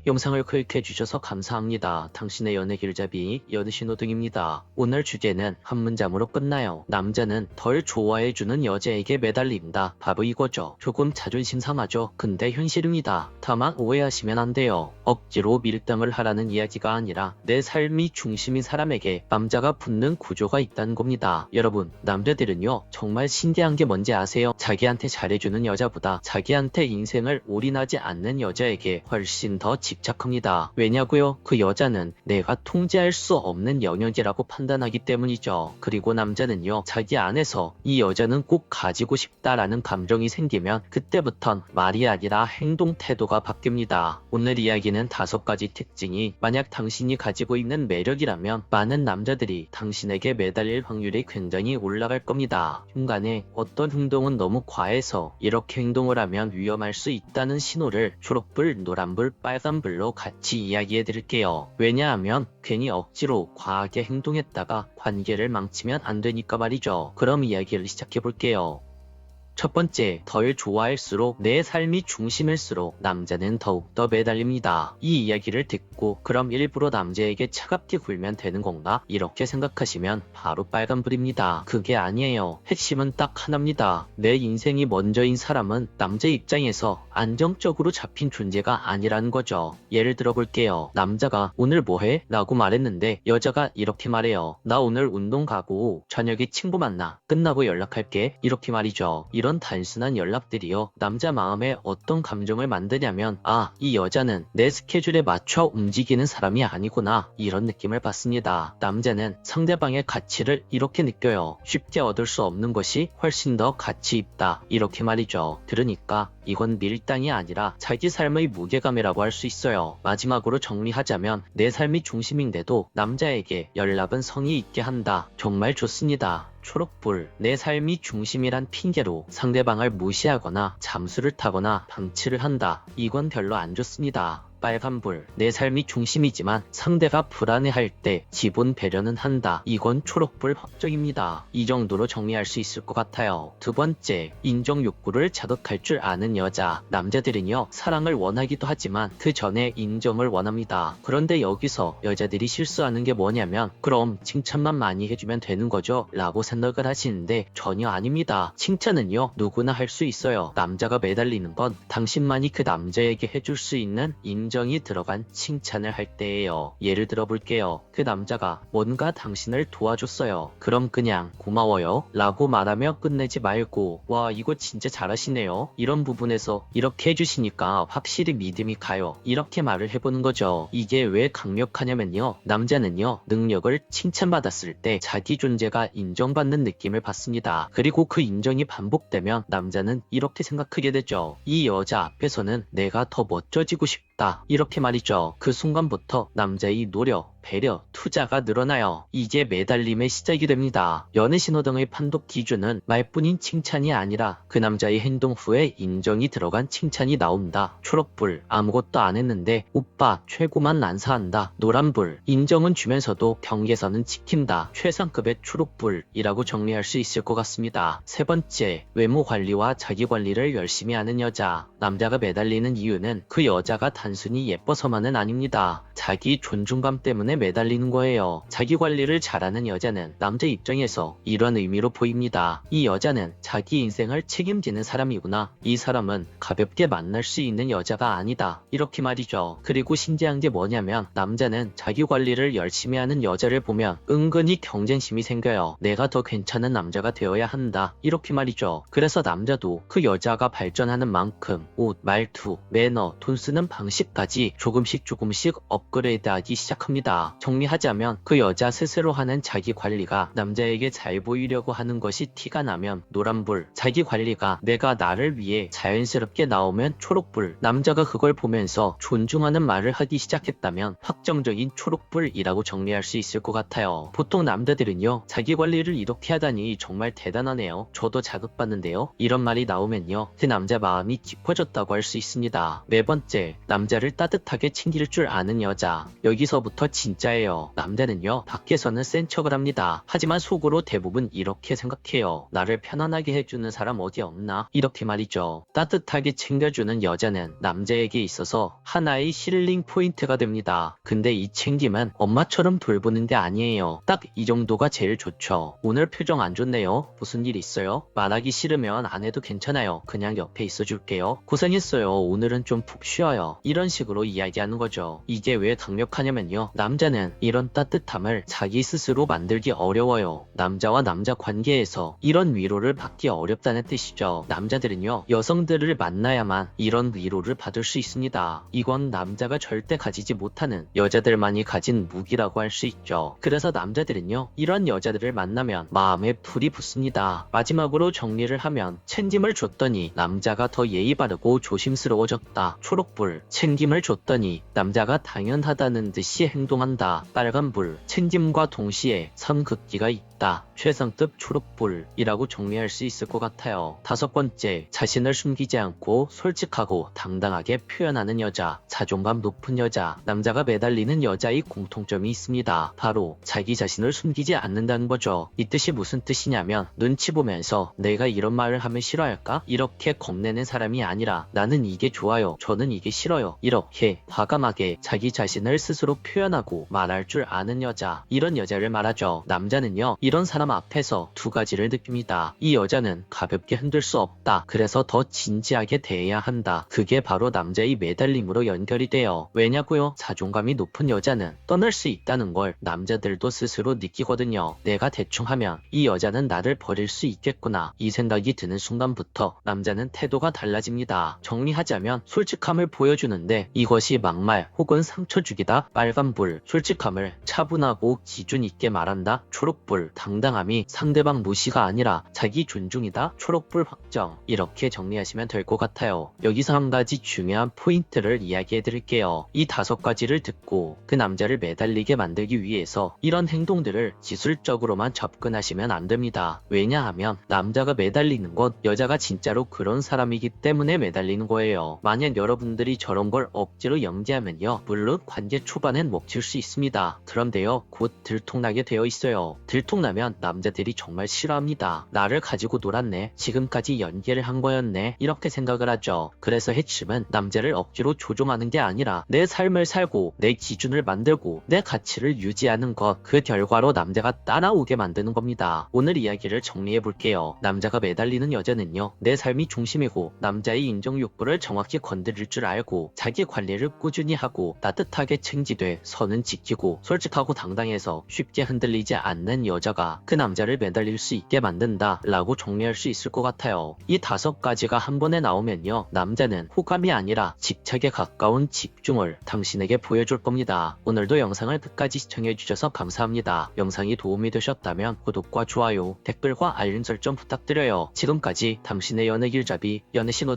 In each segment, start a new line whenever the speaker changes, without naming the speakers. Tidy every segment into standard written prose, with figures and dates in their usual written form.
영상을 클릭해주셔서 감사합니다. 당신의 연애 길잡이 연신호등입니다. 오늘 주제는 한 문장으로 끝나요. 남자는 덜 좋아해주는 여자에게 매달린다. 바로 이거죠. 조금 자존심 상하죠. 근데 현실입니다. 다만 오해하시면 안 돼요. 억지로 밀당을 하라는 이야기가 아니라 내 삶이 중심인 사람에게 남자가 붙는 구조가 있다는 겁니다. 여러분, 남자들은요 정말 신기한 게 뭔지 아세요? 자기한테 잘해주는 여자보다 자기한테 인생을 올인하지 않는 여자에게 훨씬 더 집착합니다. 왜냐고요? 그 여자는 내가 통제할 수 없는 영역이라고 판단하기 때문이죠. 그리고 남자는요 자기 안에서 이 여자는 꼭 가지고 싶다라는 감정이 생기면 그때부턴 말이 아니라 행동 태도가 바뀝니다. 오늘 이야기는 5가지 특징이 만약 당신이 가지고 있는 매력이라면 많은 남자들이 당신에게 매달릴 확률이 굉장히 올라갈 겁니다. 중간에 어떤 행동은 너무 과해서 이렇게 행동을 하면 위험할 수 있다는 신호를 초록불, 노란불, 빨간불로 같이 이야기해 드릴게요. 왜냐하면 괜히 억지로 과하게 행동했다가 관계를 망치면 안 되니까 말이죠. 그럼 이야기를 시작해 볼게요. 첫 번째, 덜 좋아할수록 내 삶이 중심일수록 남자는 더욱더 매달립니다. 이 이야기를 듣고 그럼 일부러 남자에게 차갑게 굴면 되는 건가? 이렇게 생각하시면 바로 빨간불입니다. 그게 아니에요. 핵심은 딱 하나입니다. 내 인생이 먼저인 사람은 남자 입장에서 안정적으로 잡힌 존재가 아니라는 거죠. 예를 들어 볼게요. 남자가 오늘 뭐해? 라고 말했는데 여자가 이렇게 말해요. 나 오늘 운동 가고 저녁에 친구 만나. 끝나고 연락할게. 이렇게 말이죠. 이런 단순한 연락들이요 남자 마음에 어떤 감정을 만드냐면 아, 이 여자는 내 스케줄에 맞춰 움직이는 사람이 아니구나 이런 느낌을 받습니다. 남자는 상대방의 가치를 이렇게 느껴요. 쉽게 얻을 수 없는 것이 훨씬 더 가치 있다 이렇게 말이죠. 들으니까 이건 밀당이 아니라 자기 삶의 무게감이라고 할 수 있어요. 마지막으로 정리하자면 내 삶이 중심인데도 남자에게 연락은 성의 있게 한다. 정말 좋습니다. 초록불, 내 삶이 중심이란 핑계로 상대방을 무시하거나 잠수를 타거나 방치를 한다. 이건 별로 안 좋습니다. 빨간불, 내 삶이 중심이지만 상대가 불안해할 때 기본 배려는 한다. 이건 초록불 확정입니다. 이 정도로 정리할 수 있을 것 같아요. 두 번째, 인정 욕구를 자극할 줄 아는 여자. 남자들은요 사랑을 원하기도 하지만 그 전에 인정을 원합니다. 그런데 여기서 여자들이 실수하는 게 뭐냐면 그럼 칭찬만 많이 해주면 되는 거죠? 라고 생각을 하시는데 전혀 아닙니다. 칭찬은요 누구나 할 수 있어요. 남자가 매달리는 건 당신만이 그 남자에게 해줄 수 있는 인정이 들어간 칭찬을 할 때예요. 예를 들어 볼게요. 그 남자가 뭔가 당신을 도와줬어요. 그럼 그냥 고마워요 라고 말하며 끝내지 말고 와 이거 진짜 잘하시네요. 이런 부분에서 이렇게 해주시니까 확실히 믿음이 가요. 이렇게 말을 해보는 거죠. 이게 왜 강력하냐면요. 남자는요 능력을 칭찬받았을 때 자기 존재가 인정받는 느낌을 받습니다. 그리고 그 인정이 반복되면 남자는 이렇게 생각하게 되죠. 이 여자 앞에서는 내가 더 멋져지고 싶다. 이렇게 말이죠. 그 순간부터 남자의 노력, 배려, 투자가 늘어나요. 이게 매달림의 시작이 됩니다. 연애 신호등의 판독 기준은 말뿐인 칭찬이 아니라 그 남자의 행동 후에 인정이 들어간 칭찬이 나온다. 초록불, 아무것도 안 했는데 오빠 최고만 난사한다. 노란불, 인정은 주면서도 경계선은 지킨다. 최상급의 초록불이라고 정리할 수 있을 것 같습니다. 세 번째, 외모 관리와 자기 관리를 열심히 하는 여자. 남자가 매달리는 이유는 그 여자가 단순히 예뻐서만은 아닙니다. 자기 존중감 때문에 매달리는 거예요. 자기 관리를 잘하는 여자는 남자 입장에서 이런 의미로 보입니다. 이 여자는 자기 인생을 책임지는 사람이구나. 이 사람은 가볍게 만날 수 있는 여자가 아니다. 이렇게 말이죠. 그리고 신기한 게 뭐냐면 남자는 자기 관리를 열심히 하는 여자를 보면 은근히 경쟁심이 생겨요. 내가 더 괜찮은 남자가 되어야 한다. 이렇게 말이죠. 그래서 남자도 그 여자가 발전하는 만큼 옷, 말투, 매너, 돈 쓰는 방식까지 조금씩 업그레이드하기 시작합니다. 정리하자면 그 여자 스스로 하는 자기 관리가 남자에게 잘 보이려고 하는 것이 티가 나면 노란불, 자기 관리가 내가 나를 위해 자연스럽게 나오면 초록불, 남자가 그걸 보면서 존중하는 말을 하기 시작했다면 확정적인 초록불이라고 정리할 수 있을 것 같아요. 보통 남자들은요 자기 관리를 이렇게 하다니 정말 대단하네요. 저도 자극받는데요. 이런 말이 나오면요 그 남자 마음이 깊어졌다고 할 수 있습니다. 네 번째, 남자를 따뜻하게 챙길 줄 아는 여자. 여기서부터 진짜 진짜예요. 남자는요, 밖에서는 센 척을 합니다. 하지만 속으로 대부분 이렇게 생각해요. 나를 편안하게 해주는 사람 어디 없나? 이렇게 말이죠. 따뜻하게 챙겨주는 여자는 남자에게 있어서 하나의 힐링 포인트가 됩니다. 근데 이 챙김은 엄마처럼 돌보는 게 아니에요. 딱 이 정도가 제일 좋죠. 오늘 표정 안 좋네요. 무슨 일 있어요? 말하기 싫으면 안 해도 괜찮아요. 그냥 옆에 있어줄게요. 고생했어요. 오늘은 좀 푹 쉬어요. 이런 식으로 이야기하는 거죠. 이게 왜 강력하냐면요, 남자는 이런 따뜻함을 자기 스스로 만들기 어려워요. 남자와 남자 관계에서 이런 위로를 받기 어렵다는 뜻이죠. 남자들은요, 여성들을 만나야만 이런 위로를 받을 수 있습니다. 이건 남자가 절대 가지지 못하는, 여자들만이 가진 무기라고 할 수 있죠. 그래서 남자들은요, 이런 여자들을 만나면 마음에 불이 붙습니다. 마지막으로 정리를 하면, 챙김을 줬더니 남자가 더 예의 바르고 조심스러워졌다. 초록불, 챙김을 줬더니 남자가 당연하다는 듯이 행동한다. 빨간불, 챙김과 동시에 선긋기가 있다. 최상급 초록불이라고 정리할 수 있을 것 같아요. 5번째, 자신을 숨기지 않고 솔직하고 당당하게 표현하는 여자. 자존감 높은 여자. 남자가 매달리는 여자의 공통점이 있습니다. 바로 자기 자신을 숨기지 않는다는 거죠. 이 뜻이 무슨 뜻이냐면, 눈치 보면서 내가 이런 말을 하면 싫어할까? 이렇게 겁내는 사람이 아니라, 나는 이게 좋아요, 저는 이게 싫어요, 이렇게 과감하게 자기 자신을 스스로 표현하고 말할 줄 아는 여자. 이런 여자를 말하죠. 남자는요, 이런 사람 앞에서 두 가지를 느낍니다. 이 여자는 가볍게 흔들 수 없다. 그래서 더 진지하게 대해야 한다. 그게 바로 남자의 매달림으로 연결이 돼요. 왜냐고요? 자존감이 높은 여자는 떠날 수 있다는 걸 남자들도 스스로 느끼거든요. 내가 대충 하면 이 여자는 나를 버릴 수 있겠구나, 이 생각이 드는 순간부터 남자는 태도가 달라집니다. 정리하자면, 솔직함을 보여주는데 이것이 막말 혹은 상처 주기다. 빨간불, 솔직함을 차분하고 기준 있게 말한다. 초록불, 당당함이 상대방 무시가 아니라 자기 존중이다. 초록불 확정. 이렇게 정리하시면 될 것 같아요. 여기서 한 가지 중요한 포인트를 이야기해 드릴게요. 이 5가지를 듣고 그 남자를 매달리게 만들기 위해서 이런 행동들을 기술적으로만 접근하시면 안 됩니다. 왜냐하면 남자가 매달리는 건 여자가 진짜로 그런 사람이기 때문에 매달리는 거예요. 만약 여러분들이 저런 걸 억지로 연기하면요, 물론 관계 초반엔 먹힐 수 있습니다. 그런데요, 곧 들통나게 되어 있어요. 들통나면 남자들이 정말 싫어합니다. 나를 가지고 놀았네, 지금까지 연기를 한 거였네, 이렇게 생각을 하죠. 그래서 핵심은 남자를 억지로 조종하는 게 아니라 내 삶을 살고 내 기준을 만들고 내 가치를 유지하는 것, 그 결과로 남자가 따라오게 만드는 겁니다. 오늘 이야기를 정리해 볼게요. 남자가 매달리는 여자는요, 내 삶이 중심이고 남자의 인정 욕구를 정확히 건드릴 줄 알고 자기 관리를 꾸준히 하고 따뜻하게 챙기되 선은 지키고 솔직하고 당당해서 쉽게 흔들리지 않는 여자가 그 남자를 매달릴 수 있게 만든다 라고 정리할 수 있을 것 같아요. 이 5가지가 한 번에 나오면요, 남자는 호감이 아니라 집착에 가까운 집중을 당신에게 보여줄 겁니다. 오늘도 영상을 끝까지 시청해주셔서 감사합니다. 영상이 도움이 되셨다면 구독과 좋아요, 댓글과 알림 설정 부탁드려요. 지금까지 당신의 연애길잡이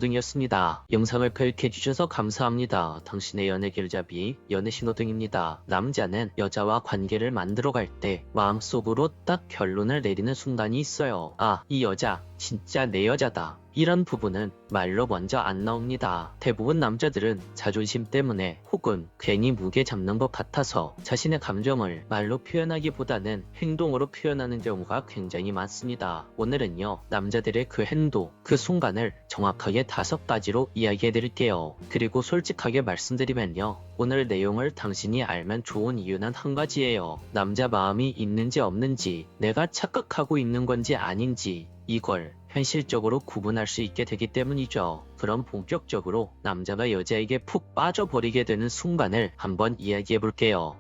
연애신호등이었습니다. 영상을 클릭해주셔서 감사합니다. 당신의 연애길잡이 연애신호등입니다. 남자는 여자와 관계를 만들어갈 때 마음속으로 딱 결론을 내리는 순간이 있어요. 아, 이 여자 진짜 내 여자다. 이런 부분은 말로 먼저 안 나옵니다. 대부분 남자들은 자존심 때문에 혹은 괜히 무게 잡는 것 같아서 자신의 감정을 말로 표현하기보다는 행동으로 표현하는 경우가 굉장히 많습니다. 오늘은요, 남자들의 그 행동, 그 순간을 정확하게 5가지로 이야기해 드릴게요. 그리고 솔직하게 말씀드리면요, 오늘 내용을 당신이 알면 좋은 이유는 한 가지예요. 남자 마음이 있는지 없는지, 내가 착각하고 있는 건지 아닌지, 이걸 현실적으로 구분할 수 있게 되기 때문이죠. 그럼 본격적으로 남자가 여자에게 푹 빠져버리게 되는 순간을 한번 이야기해 볼게요.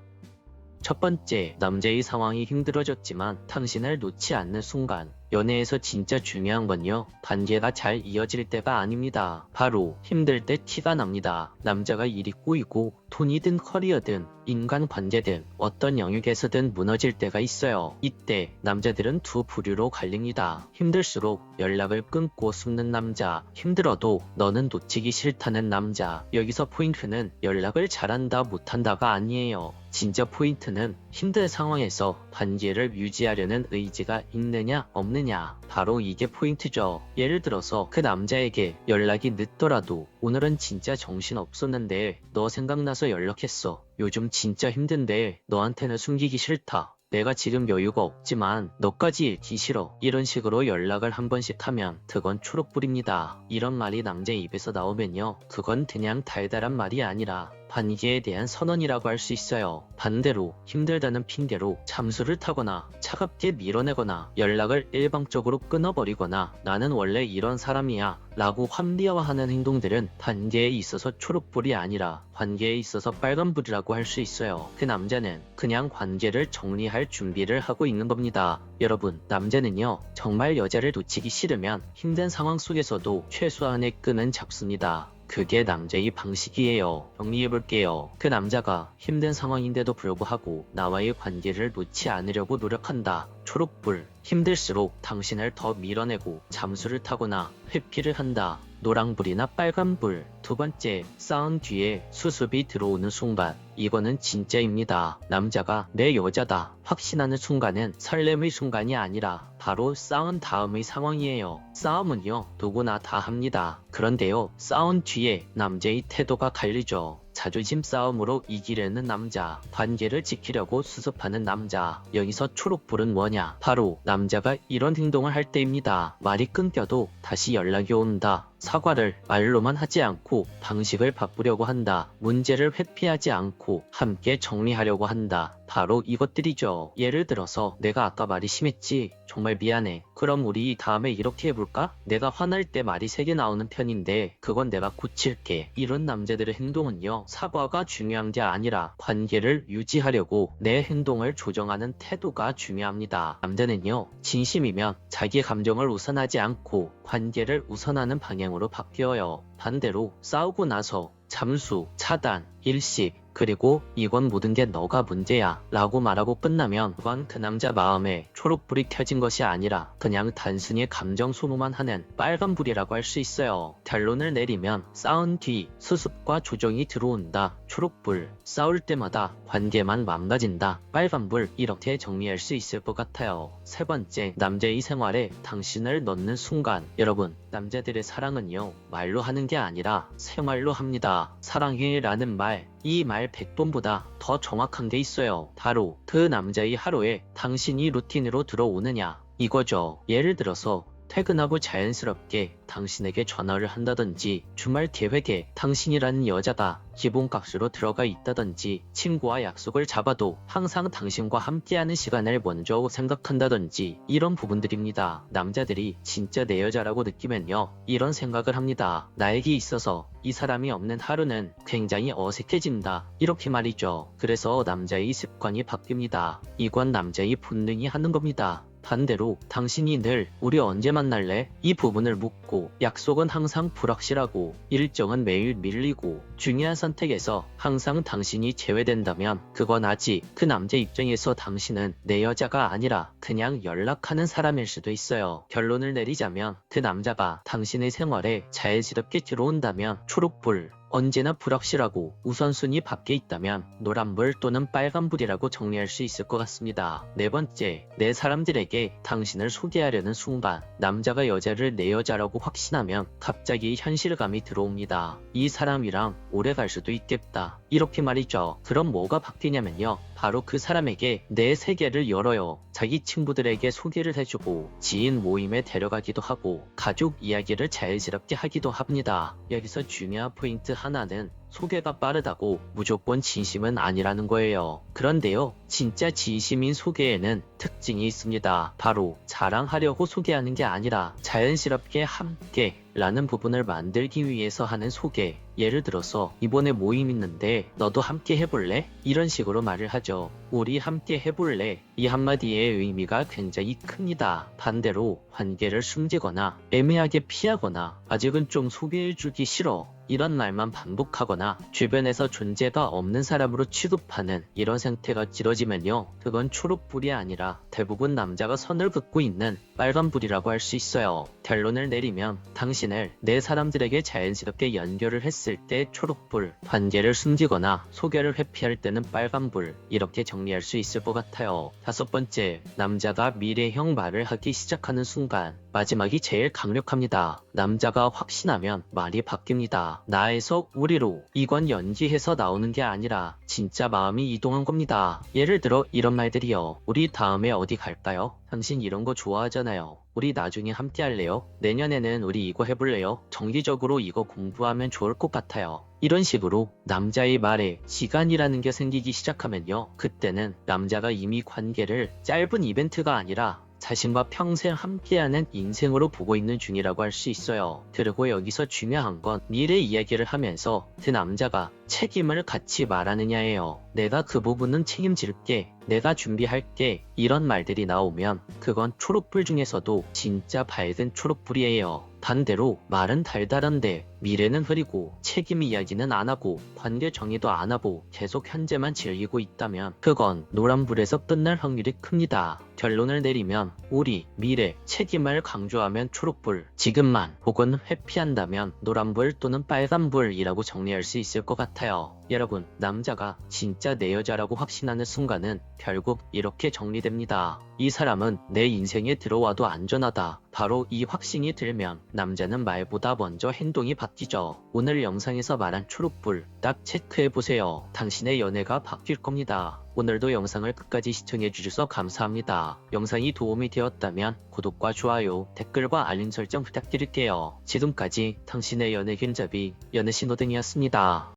첫 번째, 남자의 상황이 힘들어졌지만 당신을 놓지 않는 순간. 연애에서 진짜 중요한 건요, 관계가 잘 이어질 때가 아닙니다. 바로 힘들 때 티가 납니다. 남자가 일이 꼬이고 돈이든 커리어든 인간관계든 어떤 영역에서든 무너질 때가 있어요. 이때 남자들은 두 부류로 갈립니다. 힘들수록 연락을 끊고 숨는 남자, 힘들어도 너는 놓치기 싫다는 남자. 여기서 포인트는 연락을 잘한다 못한다가 아니에요. 진짜 포인트는 힘든 상황에서 관계를 유지하려는 의지가 있느냐 없느냐 않느냐. 바로 이게 포인트죠. 예를 들어서 그 남자에게 연락이 늦더라도 오늘은 진짜 정신 없었는데 너 생각나서 연락했어. 요즘 진짜 힘든데 너한테는 숨기기 싫다. 내가 지금 여유가 없지만 너까지 잃기 싫어. 이런 식으로 연락을 한 번씩 하면 그건 초록불입니다. 이런 말이 남자 입에서 나오면요, 그건 그냥 달달한 말이 아니라 관계에 대한 선언이라고 할 수 있어요. 반대로 힘들다는 핑계로 잠수를 타거나 차갑게 밀어내거나 연락을 일방적으로 끊어버리거나 나는 원래 이런 사람이야 라고 합리화하는 행동들은 관계에 있어서 초록불이 아니라 관계에 있어서 빨간불이라고 할 수 있어요. 그 남자는 그냥 관계를 정리할 준비를 하고 있는 겁니다. 여러분, 남자는요, 정말 여자를 놓치기 싫으면 힘든 상황 속에서도 최소한의 끈은 잡습니다. 그게 남자의 방식이에요. 정리해볼게요. 그 남자가 힘든 상황인데도 불구하고 나와의 관계를 놓지 않으려고 노력한다. 초록불, 힘들수록 당신을 더 밀어내고 잠수를 타거나 회피를 한다. 노랑불이나 빨간불. 두 번째, 싸운 뒤에 수습이 들어오는 순간. 이거는 진짜입니다. 남자가 내 여자다 확신하는 순간은 설렘의 순간이 아니라 바로 싸운 다음의 상황이에요. 싸움은요, 누구나 다 합니다. 그런데요, 싸운 뒤에 남자의 태도가 갈리죠. 자존심 싸움으로 이기려는 남자, 관계를 지키려고 수습하는 남자. 여기서 초록불은 뭐냐? 바로 남자가 이런 행동을 할 때입니다. 말이 끊겨도 다시 연락이 온다. 사과를 말로만 하지 않고 방식을 바꾸려고 한다. 문제를 회피하지 않고 함께 정리하려고 한다. 바로 이것들이죠. 예를 들어서 내가 아까 말이 심했지? 정말 미안해. 그럼 우리 다음에 이렇게 해볼까? 내가 화날 때 말이 3개 나오는 편인데 그건 내가 고칠게. 이런 남자들의 행동은요, 사과가 중요한 게 아니라 관계를 유지하려고 내 행동을 조정하는 태도가 중요합니다. 남자는요, 진심이면 자기 감정을 우선하지 않고 관계를 우선하는 방향으로 바뀌어요. 반대로 싸우고 나서 잠수, 차단, 일식, 그리고 이건 모든 게 너가 문제야 라고 말하고 끝나면 그건 그 남자 마음에 초록불이 켜진 것이 아니라 그냥 단순히 감정 소모만 하는 빨간불이라고 할 수 있어요. 결론을 내리면 싸운 뒤 수습과 조정이 들어온다. 초록불, 싸울 때마다 관계만 망가진다. 빨간불, 이렇게 정리할 수 있을 것 같아요. 세 번째, 남자의 생활에 당신을 넣는 순간. 여러분, 남자들의 사랑은요, 말로 하는 게 아니라 생활로 합니다. 사랑해라는 말, 이 말 100번보다 더 정확한 게 있어요. 바로 그 남자의 하루에 당신이 루틴으로 들어오느냐 이거죠. 예를 들어서 퇴근하고 자연스럽게 당신에게 전화를 한다든지, 주말 계획에 당신이라는 여자가 기본값으로 들어가 있다든지, 친구와 약속을 잡아도 항상 당신과 함께하는 시간을 먼저 생각한다든지, 이런 부분들입니다. 남자들이 진짜 내 여자라고 느끼면요, 이런 생각을 합니다. 나에게 있어서 이 사람이 없는 하루는 굉장히 어색해진다. 이렇게 말이죠. 그래서 남자의 습관이 바뀝니다. 이건 남자의 본능이 하는 겁니다. 반대로 당신이 늘 우리 언제 만날래? 이 부분을 묻고, 약속은 항상 불확실하고 일정은 매일 밀리고 중요한 선택에서 항상 당신이 제외된다면 그건 아직 그 남자 입장에서 당신은 내 여자가 아니라 그냥 연락하는 사람일 수도 있어요. 결론을 내리자면 그 남자가 당신의 생활에 자연스럽게 들어온다면 초록불, 언제나 불확실하고 우선순위 밖에 있다면 노란불 또는 빨간불이라고 정리할 수 있을 것 같습니다. 네 번째, 내 사람들에게 당신을 소개하려는 순간. 남자가 여자를 내 여자라고 확신하면 갑자기 현실감이 들어옵니다. 이 사람이랑 오래 갈 수도 있겠다. 이렇게 말이죠. 그럼 뭐가 바뀌냐면요, 바로 그 사람에게 내 세계를 열어요. 자기 친구들에게 소개를 해주고 지인 모임에 데려가기도 하고 가족 이야기를 자연스럽게 하기도 합니다. 여기서 중요한 포인트 하나는 소개가 빠르다고 무조건 진심은 아니라는 거예요. 그런데요, 진짜 진심인 소개에는 특징이 있습니다. 바로 자랑하려고 소개하는 게 아니라 자연스럽게 함께 라는 부분을 만들기 위해서 하는 소개. 예를 들어서 이번에 모임 있는데 너도 함께 해볼래? 이런 식으로 말을 하죠. 우리 함께 해볼래? 이 한마디의 의미가 굉장히 큽니다. 반대로 관계를 숨기거나 애매하게 피하거나 아직은 좀 소개해주기 싫어, 이런 말만 반복하거나 주변에서 존재가 없는 사람으로 취급하는 이런 생태가 길어지면요, 그건 초록불이 아니라 대부분 남자가 선을 긋고 있는 빨간불이라고 할 수 있어요. 결론을 내리면 당신을 내 사람들에게 자연스럽게 연결을 했을 때 초록불, 관계를 숨기거나 소개를 회피할 때는 빨간불, 이렇게 정리할 수 있을 것 같아요. 5번째, 남자가 미래형 말을 하기 시작하는 순간 마지막이 제일 강력합니다. 남자가 확신하면 말이 바뀝니다. 나에서 우리로, 이건 연기해서 나오는 게 아니라 진짜 마음이 이동한 겁니다. 예를 들어 이런 말들이요. 우리 다음에 어디 갈까요? 당신 이런 거 좋아하잖아요. 우리 나중에 함께 할래요? 내년에는 우리 이거 해볼래요? 정기적으로 이거 공부하면 좋을 것 같아요. 이런 식으로 남자의 말에 시간이라는 게 생기기 시작하면요, 그때는 남자가 이미 관계를 짧은 이벤트가 아니라 자신과 평생 함께하는 인생으로 보고 있는 중이라고 할 수 있어요. 그리고 여기서 중요한 건 미래 이야기를 하면서 그 남자가 책임을 같이 말하느냐예요. 내가 그 부분은 책임질게, 내가 준비할게, 이런 말들이 나오면 그건 초록불 중에서도 진짜 밝은 초록불이에요. 반대로 말은 달달한데 미래는 흐리고 책임 이야기는 안 하고 관계 정의도 안 하고 계속 현재만 즐기고 있다면 그건 노란불에서 끝날 확률이 큽니다. 결론을 내리면 우리, 미래, 책임을 강조하면 초록불, 지금만 혹은 회피한다면 노란불 또는 빨간불이라고 정리할 수 있을 것 같아요. 여러분, 남자가 진짜 내 여자라고 확신하는 순간은 결국 이렇게 정리됩니다. 이 사람은 내 인생에 들어와도 안전하다. 바로 이 확신이 들면 남자는 말보다 먼저 행동이 바뀌죠. 오늘 영상에서 말한 초록불 딱 체크해보세요. 당신의 연애가 바뀔 겁니다. 오늘도 영상을 끝까지 시청해주셔서 감사합니다. 영상이 도움이 되었다면 구독과 좋아요, 댓글과 알림 설정 부탁드릴게요. 지금까지 당신의 연애 길잡이 연애신호등이었습니다.